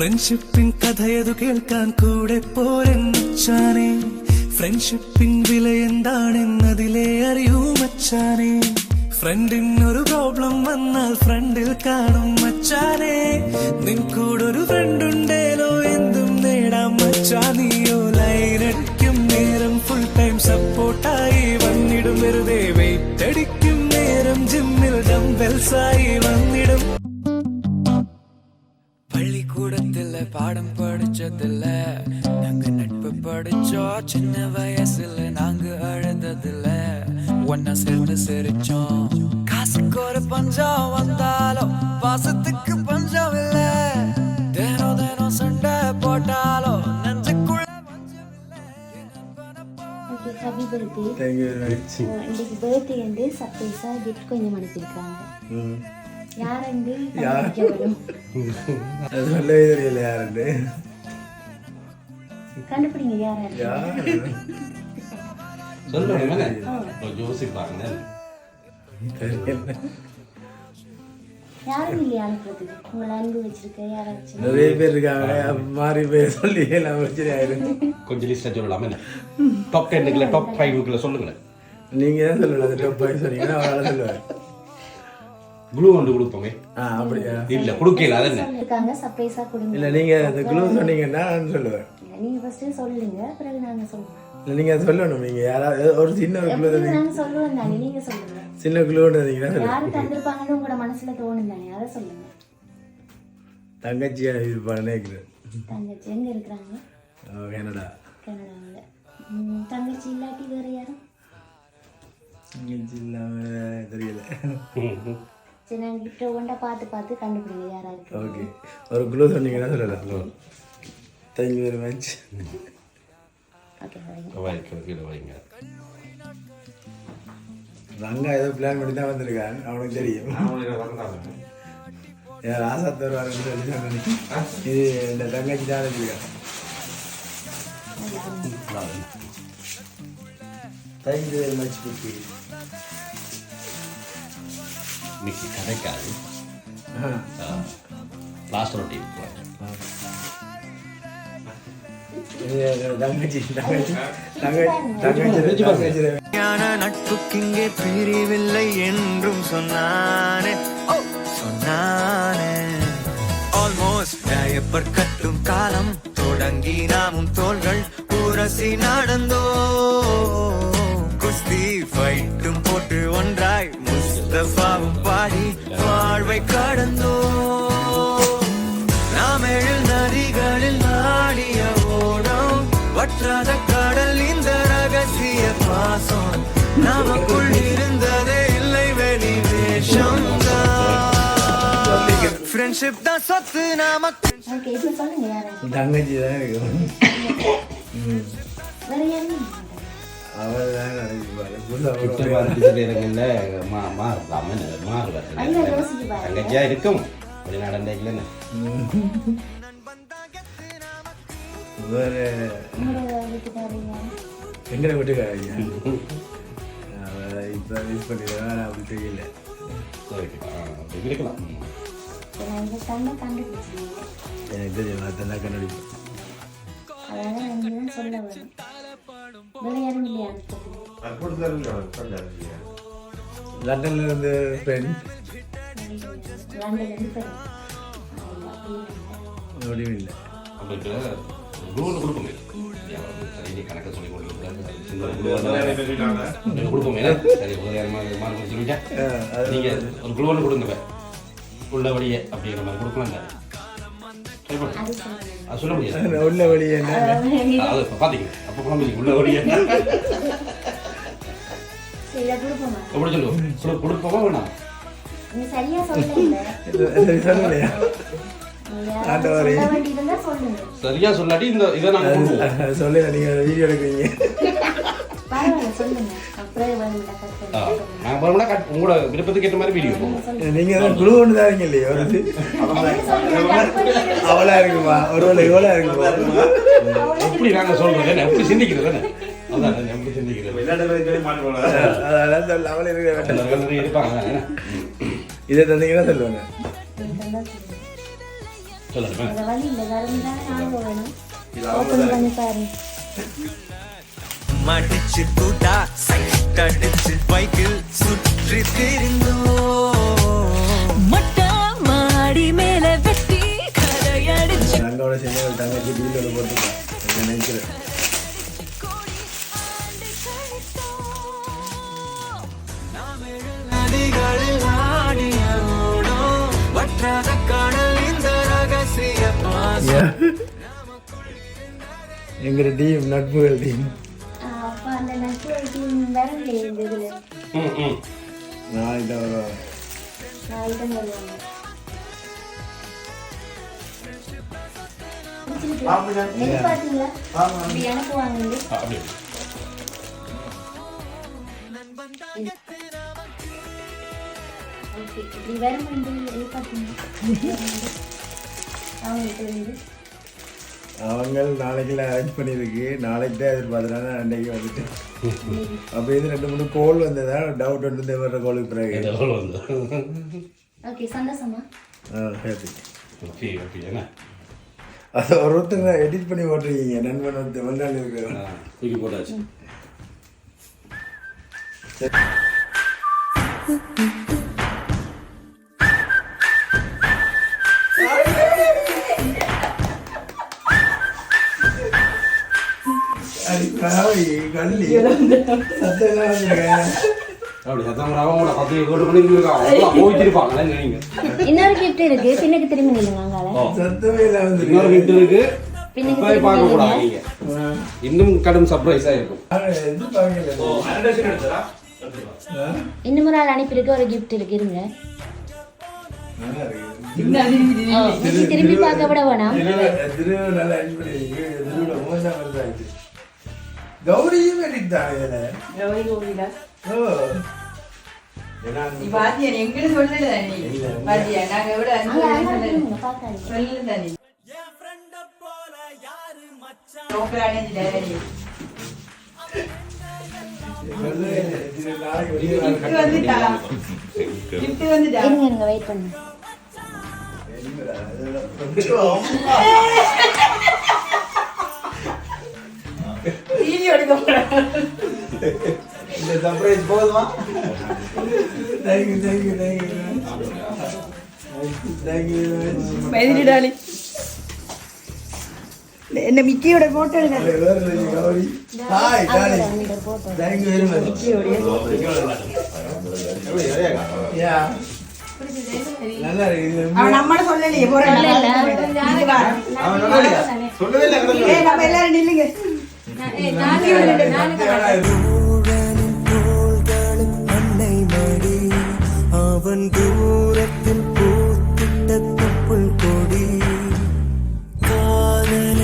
ഫ്രണ്ട്ഷിപ്പിൻ കഥയതു കേൾക്കാൻ കൂടെ പോരെന്നച്ചാനെ ഫ്രണ്ട്ഷിപ്പിൻ വില എന്താണെന്നതിലെ അറിയൂ മച്ചാനെ ഫ്രണ്ടിനൊരു പ്രോബ്ലം വന്നാൽ ഫ്രണ്ടിൽ കാണും മച്ചാനെ നിൻ കൂടൊരു ഫ്രണ്ടുണ്ടേലോ എന്തും നേടാം മച്ചാ നീയോ ലൈനടിക്കും നേരം ഫുൾ ടൈം സപ്പോർട്ടായി വന്നിടും വെറുതെ വെയിറ്റ് അടിക്കും നേരം ജിമ്മിൽ ഡംബെൽസായി വന്നിടും பள்ளிக்கூடத்துல பாடம் படிச்சதில்ல நாங்க நட்பு படிச்சோம் சின்ன வயசுல நாங்க அழுததில்ல ஒன்னா சேர்ந்து சிரிச்சோம் காசுக்கு ஒரு பஞ்சம் வந்தாலும் பாசத்துக்கு பஞ்சம் இல்ல தினம் தினம் சண்டை போட்டாலும் நெஞ்சுக்குள்ள happy birthday. Thank you very much. இன்னைக்கு பர்த்டே வந்து சர்ப்ரைஸா கிஃப்ட் கொஞ்சம் அனுப்பியிருக்காங்க. யாரண்டு அது சொல்லவே தெரியல யாரண்டு கண்டுபிடிங்க யாரண்டு சொல்லுங்க யோசிப்பாங்க யாரும் இல்லையா அனுப்புறதுக்கு உங்களை அன்பு வச்சிருக்க யாராச்சும் நிறைய பேர் இருக்காங்க மாறி பேர் சொல்லி எல்லாம் வச்சு கொஞ்சம் லிஸ்டா சொல்லலாமே டாப் 10 டாப் 5 சொல்லுங்களேன் நீங்க தான் சொல்லலாம் டாப் 5 சொன்னீங்கன்னா அவரால சொல்லுவார் க்ளூ கொண்டு கொடுப்போமே அப்படியா இல்ல கொடுக்கல அது என்ன இருக்காங்க சர்ப்ரைஸா கொடுங்க இல்ல நீங்க அந்த க்ளூ சொன்னீங்கன்னா நான் சொல்லுவேன் நீங்க ஃபர்ஸ்ட் சொல்லுங்க பிறகு நாங்க சொல்றோம் இல்ல நீங்க சொல்லணும் நீங்க யாராவது ஒரு சின்ன க்ளூ நாங்க சொல்லுவோம் தானே நீங்க சொல்லுங்க சின்ன க்ளூன்றீங்கன்னா யாரு தந்திருப்பாங்கன்னு உங்களோட மனசுல தோணும் தானே அதை சொல்லுங்க தங்கச்சி இருப்பான்னு நினைக்கிறேன் தங்கச்சி எங்க இருக்காங்க கனடா கனடாவில் தங்கச்சி இல்லாட்டி வேற யாரும் தங்கச்சி இல்லாம தெரியல சரி நாங்கள் கிட்ட ஒண்டா பார்த்து கண்டுபிடிங்க யாரா இருக்கு ஓகே ஒரு க்ளூ சொன்னீங்கன்னா சொல்லலாம் thank you very much okay வைங்க ரங்கா ஏதோ பிளான் பண்ணி தான் வந்திருக்கான் அவனுக்கு தெரியும் யார் ஆசா தருவாருன்னு சொல்லி சொன்னேன் இது இந்த தங்கச்சி தான் வச்சிருக்கான் தேங்க் யூ வெரி மச் குட்டி மிக்கி கிடைக்காது லாஸ்ட் ரொட்டி நட்புக்கிங்கே பிரிவில்லை என்றும் சொன்னானே ஆல்மோஸ்ட் டயப்பர் கட்டும் காலம் தொடங்கி நாமும் தோள்கள் உரசி நடந்தோ குஸ்தி ஃபைட்டும் போட்டு ஒன்றாய் முஸ்தபாவும் பாடி வாழ்வை கடந்தோ நாம் எழில் நதிகளில் நாடிய ஓடம் வற்றாத கடல் இந்த ரகசிய பாசம் நமக்குள் இருந்ததே இல்லை வெளி வேஷம் ஃப்ரெண்ட்ஷிப் தான் சொத்து நமக்கு ஓகே இப்போ சொல்லுங்க யாரா தங்கச்சி தான் இருக்கும் வேற யாரும் அவள் தான் தங்கச்சியா இருக்கும் வெளிநாடு வேறு எங்களை விட்டுக்காரங்க இப்போ மிஸ் பண்ணிடுவேன் அப்படி தெரியல இருக்கலாம் எனக்கு தெரியும் அதெல்லாம் கண்டுபிடிப்பேன் சொல்ல வரும் வேற யாரும் இல்லையா லண்டன்ல இருந்து ஃப்ரெண்ட் முடியும் இல்லை கொடுப்போமே கணக்க சொல்லி கொடுப்போமே நீங்க ஒரு குழுவன்னு கொடுங்க உள்ளபடியே அப்படிங்கிற மாதிரி கொடுக்கலாம் அது சொல்ல முடியாது உள்ள வழி என்ன பாத்தீங்க அப்ப குழம்பு உள்ள வழி என்ன எப்படி சொல்லுவோம் கொடுப்போமா வேணாம் சொல்லலையா சரியா சொல்லாட்டி இந்த இதை நாங்க கொடுப்போம் சொல்லுங்க நீங்க வீடியோ எடுக்கிறீங்க உங்களோட விருப்பத்துக்கு ஏற்ற மாதிரி வீடியோ நீங்க குழு ஒன்று தான் இல்லையா வருது அவளா இருக்குமா ஒரு இவளா இருக்குமா எப்படி நாங்க சொல்றது என்ன எப்படி சிந்திக்கிறது என்ன அதான் எப்படி சிந்திக்கிறது அவளை இருப்பாங்க இருப்பாங்க இதை தந்தீங்கன்னா சொல்லுவாங்க சொல்லணுமா? வேற வழி இல்லை, கரும்பு தானே ஞாபகம் வேணும். ஓப்பன் பண்ணி பாருங்க. மடிச்சு கூட்டா சைட் அடிச்சு பைக்கில் சுற்றி திரிந்தோ மொட்டை மாடி மேல வெட்டி கரையடிச்சு தங்கோட சேர்ந்து தங்கச்சி டீலோட போட்டுருக்கேன் நினைக்கிறேன். நதிகளில் ஆடிய ஓடம் வற்றாத கடல் இந்த ரகசிய பாசம் எங்கிற டீம் நட்புகள் டீம் அப்போ அந்த நட்பு வரலையே இந்த இதில் நாளைக்கு தான் வருவாங்க. நாளைக்கு தான் வருவாங்க. நெல் பார்த்தீங்களா? இப்படி அனுப்புவாங்க இங்க. அப்படி ஓகே, இப்படி வரும் எதிர்பார்த்தீங்க அவங்களுக்கு வந்து அவங்க நாளைக்கெல்லாம் அரேஞ்ச் பண்ணியிருக்கு. நாளைக்கு தான் எதிர்பார்த்துறாங்க. அன்றைக்கு வந்துட்டு அப்போ இது 2-3 கோல் வந்ததா டவுட் வந்து வர்ற கோலுக்கு பிறகு எவ்வளோ வந்து ஓகே சந்தோஷமா ஹாப்பி. ஓகே ஓகே என்ன அதை ஒருத்தங்க எடிட் பண்ணி போட்டிருக்கீங்க. நண்பன் வந்து வந்தால் இருக்கு. தூக்கி போட்டாச்சு. கல்லி சத்தெல்லாம் வந்துருக்கேன். அப்படி சத்தம் அவங்களோட பத்திரிகை கோட்டு பண்ணிருக்காங்க போயிட்டிருப்பாங்களே நீங்க. இன்னொரு கிஃப்ட் இருக்கு, பின்னுக்கு திரும்பி நில்லுங்க அங்கால. சத்தமே இல்லாம வந்துருக்கு. இன்னொரு கிஃப்ட் இருக்கு. பின்னுக்கு போய் திரும்பி பார்க்க கூடாது நில்லுங்க. நீங்க. இன்னும் கடும் சர்ப்ரைஸா இருக்கும். இன்னும் ஒரு ஆள் அனுப்பியிருக்கு, ஒரு கிஃப்ட் இருக்கு இருங்க. நீங்க திரும்பி பார்க்க விட வேணாம். கௌரியும் எடுத்தாங்க இதுல. கௌரி கோவிலா ஓ. ஏன்னா நீ பாத்தியா எங்கிட்ட சொல்லல நீ பாத்தியா நாங்க விட அங்க அங்க திரும்புங்க, பார்க்காதீங்க. சொல்லல நீ நோக்கறானே நீ கிஃப்ட் வந்துட்டா கிஃப்ட் வந்துட்டா இருங்க இருங்க, வெயிட் பண்ணுங்க. வீடியோ எடுக்க போறேன் இந்த சர்ப்ரைஸ் போதுமா? Thank you thank you thank you thank you. மைதிரி டாலி என்ன மிக்கியோட போட்டோ கௌரி ஹாய் டாலி இந்த photo thank you very much. Yeah நல்லா இருக்கு. அவன் நம்மள சொல்லலையே போறேன் சொல்லவே இல்லை. நம்ம எல்லாரும் நில்லுங்க அன்னை மடி அவன் தூரத்தில் பூத்திட்ட தொப்புள் கொடி காதல்